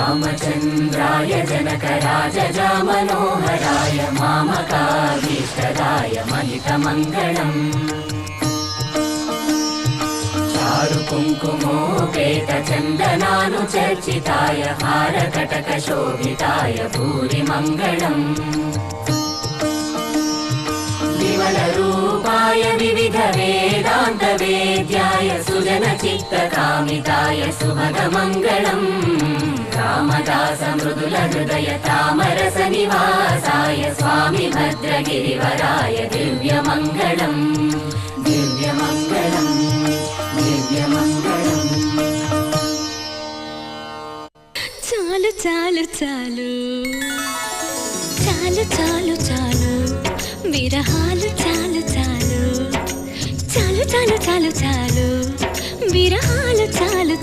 रामचन्द्राय जनकराजजामनोहराय मामकाभीष्टदाय महितमङ्गलम् चारुकुङ्कुमोपेतचन्दनानुचर्चिताय हारकटकशोभिताय भूरिमङ्गलम् विमलरूपाय विविधवेदान्तवेद्याय सुजनचित्तकामिताय सुभगमङ्गलम् रामदासमृदुलहृदय तामरसनिवासाय स्वामि भद्रगिरिवराय दिव्यमङ्गलम् दिव्यमङ्गलम् दिव्यमङ्गलम् చాలు చాలు చాలు చాలు చాలు చాలు విరహాలు చాలు చాలు చాలు చాలు చాలు చాలు విరహాలు చాలు